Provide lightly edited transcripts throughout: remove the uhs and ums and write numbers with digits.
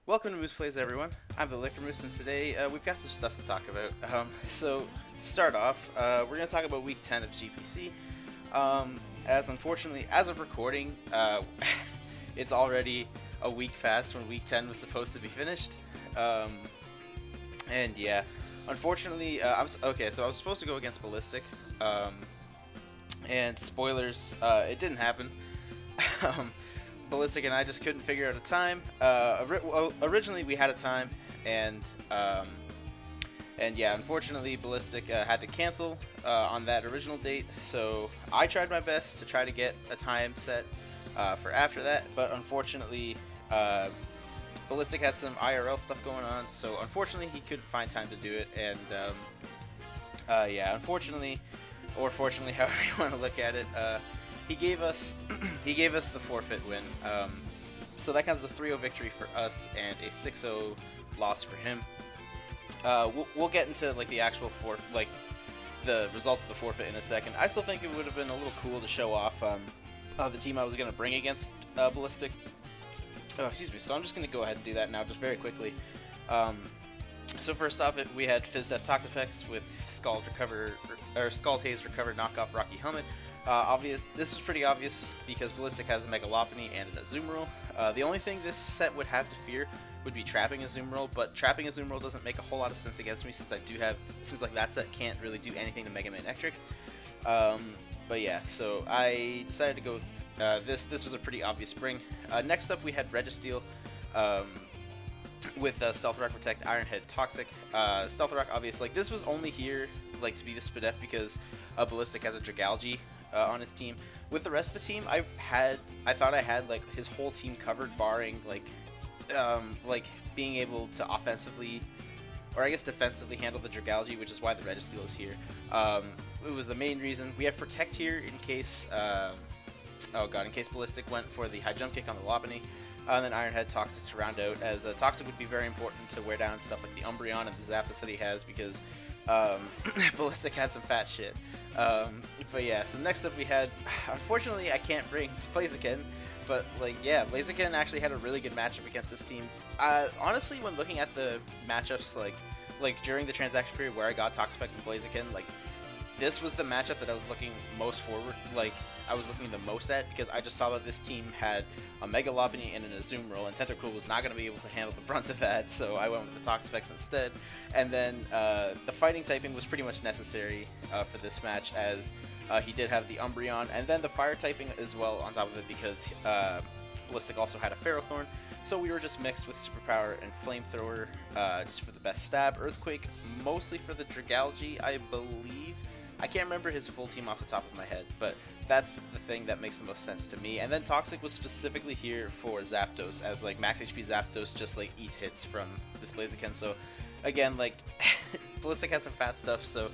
Welcome to Moose Plays, everyone. I'm the Liquor Moose, and today we've got some stuff to talk about. So, to start off, we're going to talk about Week 10 of GPC. As unfortunately, as of recording, it's already a week past when Week 10 was supposed to be finished. And yeah, unfortunately, I was supposed to go against Ballistic. And spoilers, it didn't happen. Ballistic and I just couldn't figure out a time. Originally we had a time, and yeah, unfortunately Ballistic had to cancel on that original date. So I tried my best to try to get a time set for after that, but unfortunately Ballistic had some IRL stuff going on. So unfortunately he couldn't find time to do it, and yeah, unfortunately, or fortunately, however you want to look at it. He gave us the forfeit win, so that counts as a 3-0 victory for us and a 6-0 loss for him. We'll get into like the actual the results of the forfeit in a second. I still think it would have been a little cool to show off the team I was going to bring against Ballistic. Oh, excuse me. So I'm just going to go ahead and do that now, just very quickly. So first off, we had FizzDef Toxapex with Scald Haze recovered knockoff Rocky Helmet. This is pretty obvious because Ballistic has a Megalopony and an Azumarill. The only thing this set would have to fear would be trapping Azumarill, but trapping Azumarill doesn't make a whole lot of sense against me since that set can't really do anything to Megaane Electric. But yeah, so I decided to go with this was a pretty obvious bring. Next up we had Registeel with Stealth Rock Protect, Iron Head, Toxic. Stealth Rock, obviously, this was only here to be the SPDF because Ballistic has a Dragalge on his team. With the rest of the team, I thought I had like his whole team covered, barring like being able to offensively, or I guess defensively, handle the Dragalge, which is why the Registeel is here. It was the main reason. We have Protect here in case in case Ballistic went for the high jump kick on the Lopunny. And then Iron Head, Toxic to round out, as Toxic would be very important to wear down stuff like the Umbreon and the Zapdos that he has, because Ballistic had some fat shit. But yeah, so next up we had, unfortunately I can't bring Blaziken, but like yeah, Blaziken actually had a really good matchup against this team. Honestly, when looking at the matchups like during the transaction period where I got Toxapex and Blaziken, like this was the matchup that I was looking most forward, I was looking the most at, because I just saw that this team had a Mega Lopunny and an Azumarill, and Tentacruel was not going to be able to handle the brunt of that, so I went with the Toxapex instead. And then the fighting typing was pretty much necessary for this match, as he did have the Umbreon, and then the fire typing as well on top of it, because Ballistic also had a Ferrothorn. So we were just mixed with Superpower and Flamethrower just for the best stab. Earthquake mostly for the Dragalge, I believe. I can't remember his full team off the top of my head, but that's the thing that makes the most sense to me. And then Toxic was specifically here for Zapdos, as like max HP Zapdos just like eats hits from this Blaziken. So again, like Ballistic had some fat stuff, so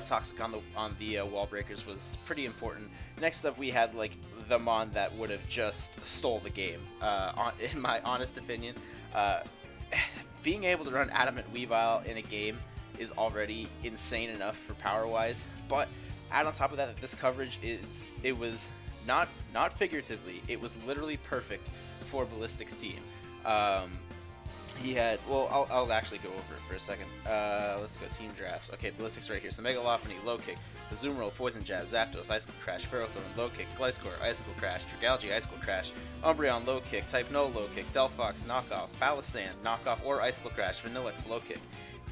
Toxic on the wall breakers was pretty important. Next up, we had like the Mon that would have just stole the game, in my honest opinion. Being able to run Adamant Weavile in a game is already insane enough for power-wise, but add on top of that this coverage it was not figuratively, it was literally perfect for Ballistic's team. He had, well, I'll actually go over it for a second. Let's go team drafts. Okay, Ballistic's right here. So Mega Lopunny, Low Kick, Azumarill, Poison Jab, Zapdos, Icicle Crash, Ferrothorn, Low Kick, Gliscor, Icicle Crash, Dragalge, Icicle Crash, Umbreon, Low Kick, Type No, Low Kick, Delphox, Knockoff, Palisand, Knockoff, or Icicle Crash, Vanillix, Low Kick.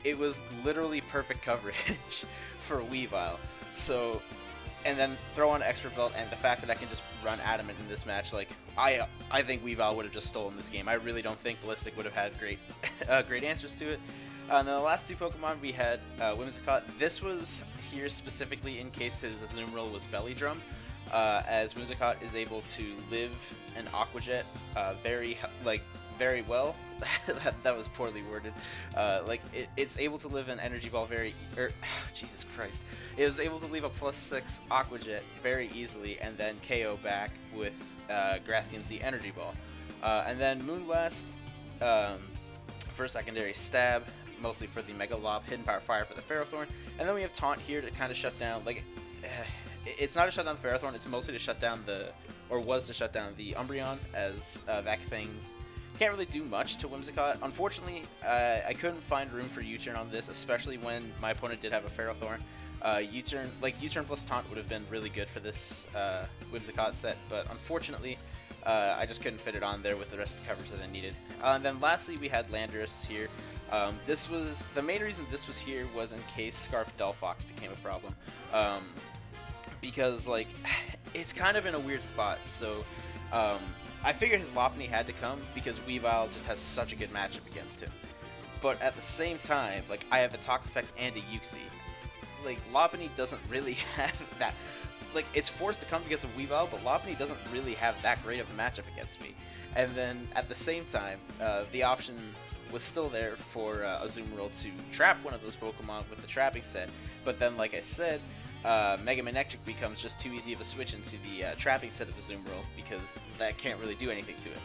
It was literally perfect coverage for Weavile. So, and then throw on Expert Belt, and the fact that I can just run Adamant in this match, like I think Weavile would have just stolen this game. I really don't think Ballistic would have had great great answers to it. And then the last two Pokemon we had Whimsicott. This was here specifically in case his Azumarill was Belly Drum, as Whimsicott is able to live an Aqua Jet very well. that was poorly worded. It's able to live an Energy Ball Jesus Christ. It was able to leave a +6 Aqua Jet very easily and then KO back with Gracium Z Energy Ball. And then Moonblast for a secondary stab, mostly for the Mega Lob, Hidden Power Fire for the Ferrothorn. And then we have Taunt here to kind of shut down, it's not to shut down the Ferrothorn, it's mostly to shut down the Umbreon, as that thing can't really do much to Whimsicott. Unfortunately, I couldn't find room for U-turn on this, especially when my opponent did have a Ferrothorn. U-turn plus taunt would have been really good for this Whimsicott set, but unfortunately, I just couldn't fit it on there with the rest of the coverage that I needed. And then lastly, we had Landorus here. This was the main reason this was here was in case Scarf Delphox became a problem, because like it's kind of in a weird spot. So I figured his Lopunny had to come because Weavile just has such a good matchup against him. But at the same time, like I have a Toxapex and a Uxie. Like Lopunny doesn't really have that. Like it's forced to come because of Weavile, but Lopunny doesn't really have that great of a matchup against me. And then at the same time, the option was still there for Azumarill to trap one of those Pokemon with the trapping set. But then, like I said, Mega Manectric becomes just too easy of a switch into the trapping set of Azumarill because that can't really do anything to it.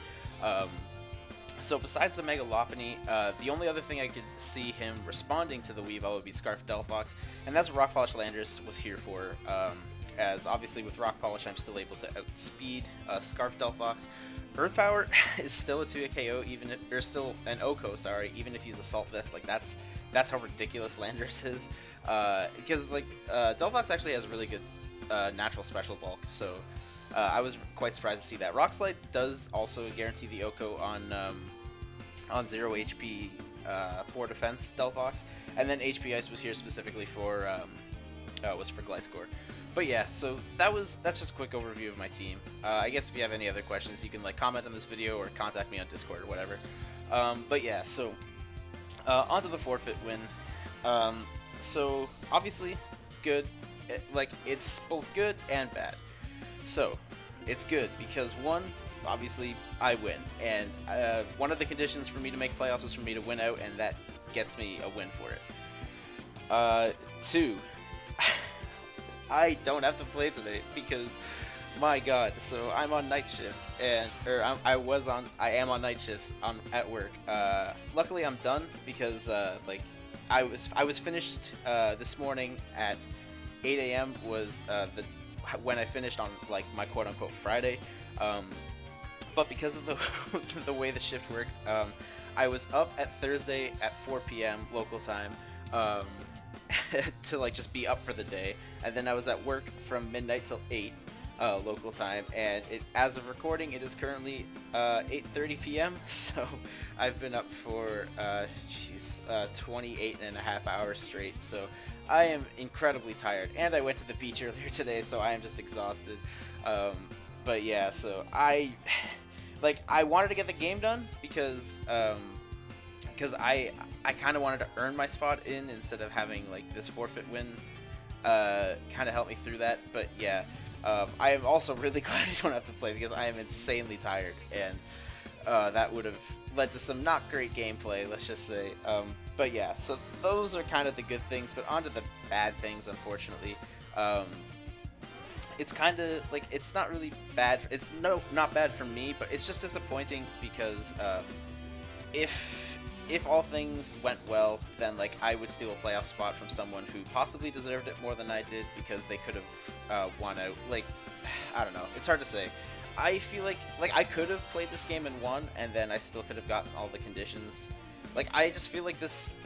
So besides the Mega Lopunny, the only other thing I could see him responding to the Weavile would be Scarf Delphox, and that's what Rock Polish Landorus was here for, as obviously with Rock Polish I'm still able to outspeed Scarf Delphox. Earth Power is still a 2-hit KO, even if, or still an OHKO, sorry, even if he's Assault Vest. Like that's how ridiculous Landorus is, because like Delphox actually has really good natural special bulk, so I was quite surprised to see that. Rock Slide does also guarantee the OHKO on 0 HP for defense Delphox, and then HP Ice was here specifically for Gliscor. But yeah, so that's just a quick overview of my team. I guess if you have any other questions, you can like comment on this video or contact me on Discord or whatever. But yeah, so onto the forfeit win. So obviously it's good. It's both good and bad. So it's good because one, obviously I win, and one of the conditions for me to make playoffs was for me to win out, and that gets me a win for it. Two, I don't have to play today because, my God, so I'm on night shift, and I am on night shifts at work. Luckily I'm done because I was finished this morning at 8 a.m. was when I finished on like my quote-unquote Friday, but because of the way the shift worked, I was up at Thursday at 4 p.m. local time to like just be up for the day, and then I was at work from midnight till 8 local time, and as of recording it is currently 8:30 p.m. so I've been up for 28 and a half hours straight, so I am incredibly tired, and I went to the beach earlier today, so I am just exhausted. But yeah, so I wanted to get the game done because I kind of wanted to earn my spot in instead of having like this forfeit win kind of help me through that. But yeah, I am also really glad I don't have to play because I am insanely tired, and that would have led to some not great gameplay, let's just say. But yeah, so those are kind of the good things, but onto the bad things, unfortunately. It's kind of like, it's not really bad, it's not bad for me, but it's just disappointing because if all things went well, then like I would steal a playoff spot from someone who possibly deserved it more than I did because they could have won out. Like, I don't know, it's hard to say. I feel like I could have played this game and won, and then I still could have gotten all the conditions. Like, I just feel like this,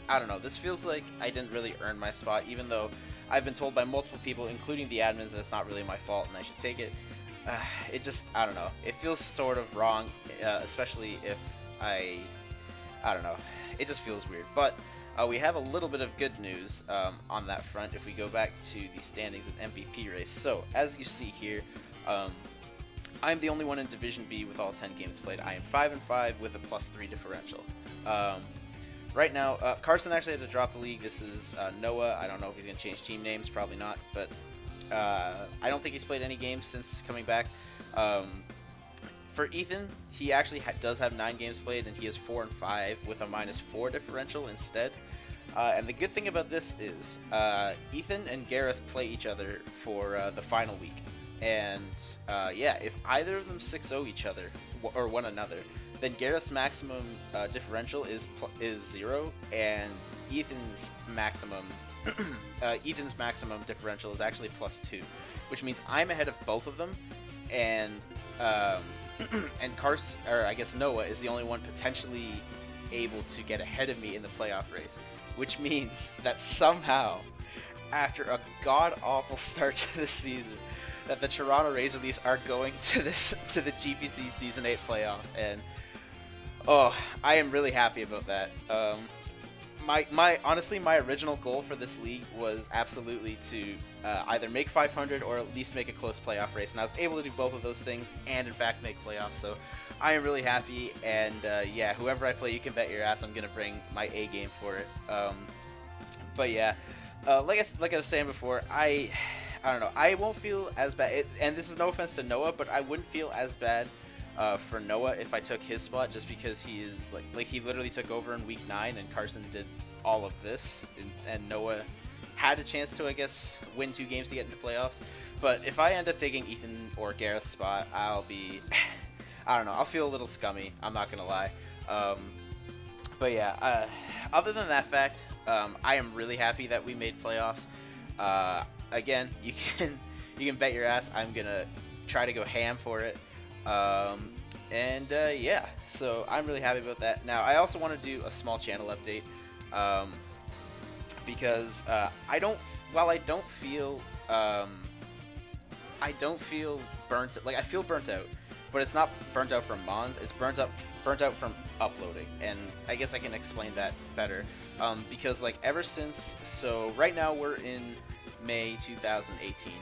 I don't know, this feels like I didn't really earn my spot, even though I've been told by multiple people, including the admins, that it's not really my fault and I should take it. It just, I don't know, it feels sort of wrong, especially if I don't know, it just feels weird. But we have a little bit of good news on that front if we go back to the standings and MVP race. So, as you see here, I'm the only one in Division B with all 10 games played. I am 5-5 with a +3 differential. Right now, Carson actually had to drop the league. This is Noah. I don't know if he's going to change team names. Probably not. But I don't think he's played any games since coming back. For Ethan, he actually does have 9 games played, and he is 4-5 with a -4 differential instead. And the good thing about this is Ethan and Gareth play each other for the final week. And yeah, if either of them 6-0 each other or one another, then Gareth's maximum differential is 0, and Ethan's maximum differential is actually +2, which means I'm ahead of both of them, and and Carson, or I guess Noah, is the only one potentially able to get ahead of me in the playoff race, which means that somehow, after a god-awful start to this season, that the Toronto Razor Leafs are going to the GPC Season 8 playoffs, and oh, I am really happy about that. Honestly, my original goal for this league was absolutely to either make 500 or at least make a close playoff race, and I was able to do both of those things and in fact make playoffs, so I am really happy. And yeah, whoever I play, you can bet your ass I'm gonna bring my A game for it. But yeah, like I was saying before, I don't know, I won't feel as bad, and this is no offense to Noah, but I wouldn't feel as bad for Noah if I took his spot, just because he is like he literally took over in week 9 and Carson did all of this, and Noah had a chance to, I guess, win 2 games to get into playoffs. But if I end up taking Ethan or Gareth's spot, I'll be I don't know, I'll feel a little scummy, I'm not gonna lie. But yeah, other than that fact, I am really happy that we made playoffs. Again, you can bet your ass I'm gonna try to go ham for it. Yeah, so I'm really happy about that. Now, I also want to do a small channel update, because I don't feel burnt. Like, I feel burnt out, but it's not burnt out from Mons. It's burnt out from uploading, and I guess I can explain that better. Because like so right now we're in May 2018.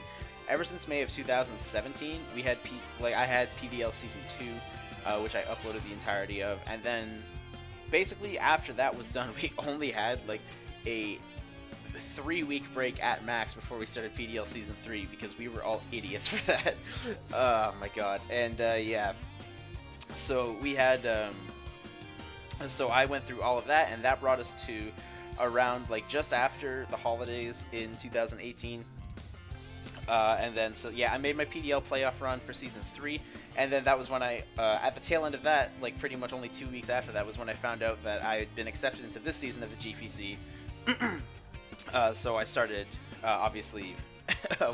Ever since May of 2017, we had I had PDL Season 2, which I uploaded the entirety of, and then basically after that was done, we only had like a 3-week break at max before we started PDL Season 3, because we were all idiots for that. Oh my god. And yeah, so we had so I went through all of that, and that brought us to around like just after the holidays in 2018. And then, so yeah, I made my PDL playoff run for Season 3, and then that was when I, at the tail end of that, like pretty much only 2 weeks after that, was when I found out that I had been accepted into this season of the GPC. So I started, obviously,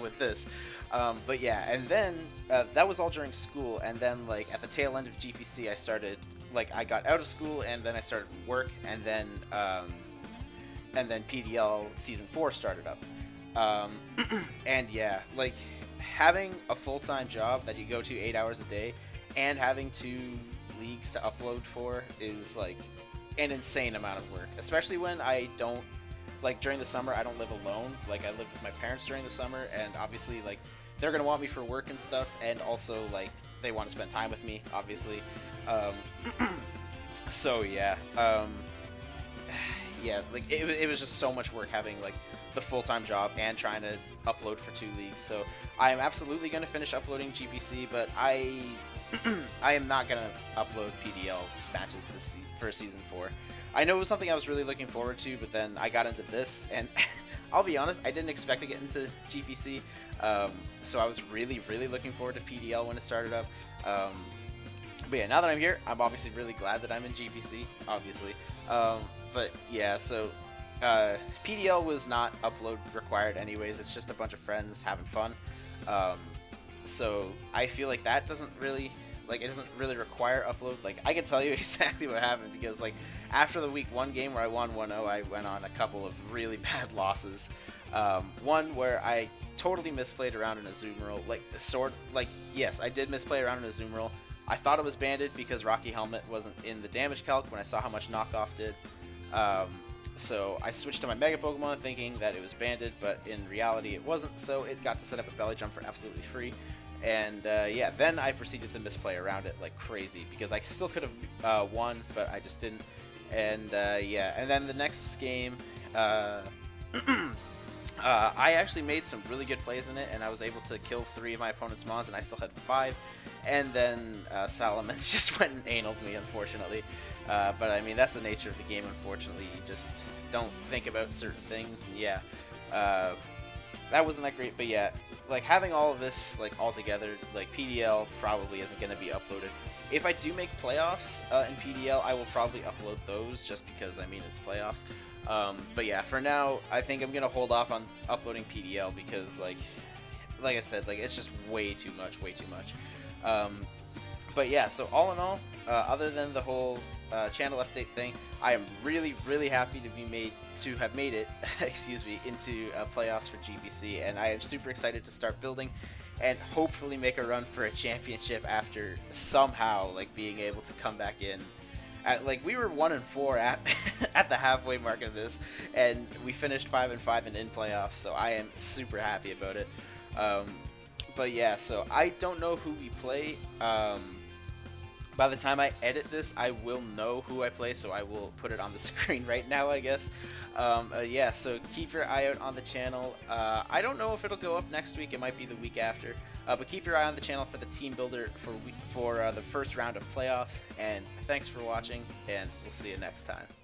with this. But yeah, and then, that was all during school, and then, like, at the tail end of GPC, I started, like, I got out of school, and then I started work, and then PDL Season 4 started up. And yeah, like, having a full-time job that you go to 8 hours a day and having 2 leagues to upload for is like an insane amount of work, especially when I don't, like, during the summer I don't live alone. Like, I live with my parents during the summer, and obviously, like, they're gonna want me for work and stuff, and also, like, they want to spend time with me, obviously. So yeah, yeah, like, it was just so much work having, like, the full-time job and trying to upload for 2 leagues. So I am absolutely going to finish uploading GPC, but I am not going to upload PDL matches for Season 4. I know it was something I was really looking forward to, but then I got into this, and I'll be honest, I didn't expect to get into GPC, so I was really, really looking forward to PDL when it started up. But yeah, now that I'm here, I'm obviously really glad that I'm in GPC, obviously. But yeah, so PDL was not upload required anyways, it's just a bunch of friends having fun. So I feel like that doesn't really, like, it doesn't really require upload. Like, I can tell you exactly what happened, because, like, after the week 1 game where I won 1-0, I went on a couple of really bad losses. One where I totally misplayed around in a zoom roll, yes, I did misplay around in a zoom roll. I thought it was banded because Rocky Helmet wasn't in the damage calc when I saw how much knockoff did. So I switched to my Mega Pokemon thinking that it was banded, but in reality it wasn't, so it got to set up a belly jump for absolutely free. And yeah, then I proceeded to misplay around it like crazy, because I still could have won, but I just didn't. And yeah, and then the next game, I actually made some really good plays in it, and I was able to kill 3 of my opponent's Mons, and I still had 5. And then Salamence just went and analed me, unfortunately. But I mean, that's the nature of the game, unfortunately. You just don't think about certain things, and yeah, that wasn't that great. But yeah, like, having all of this, like, all together, like, PDL probably isn't going to be uploaded. If I do make playoffs in PDL, I will probably upload those, just because, I mean, it's playoffs. But yeah, for now, I think I'm going to hold off on uploading PDL, because, like I said, like, it's just way too much. But yeah, so all in all, other than the whole channel update thing, I am really, really happy to have made it, excuse me, into playoffs for GPC, and I am super excited to start building and hopefully make a run for a championship after somehow like being able to come back in. We were 1-4 at at the halfway mark of this, and we finished 5-5 and in playoffs, so I am super happy about it. But yeah, so I don't know who we play. By the time I edit this, I will know who I play, so I will put it on the screen right now, I guess. Yeah, so keep your eye out on the channel. I don't know if it'll go up next week. It might be the week after. But keep your eye on the channel for the team builder for the first round of playoffs. And thanks for watching, and we'll see you next time.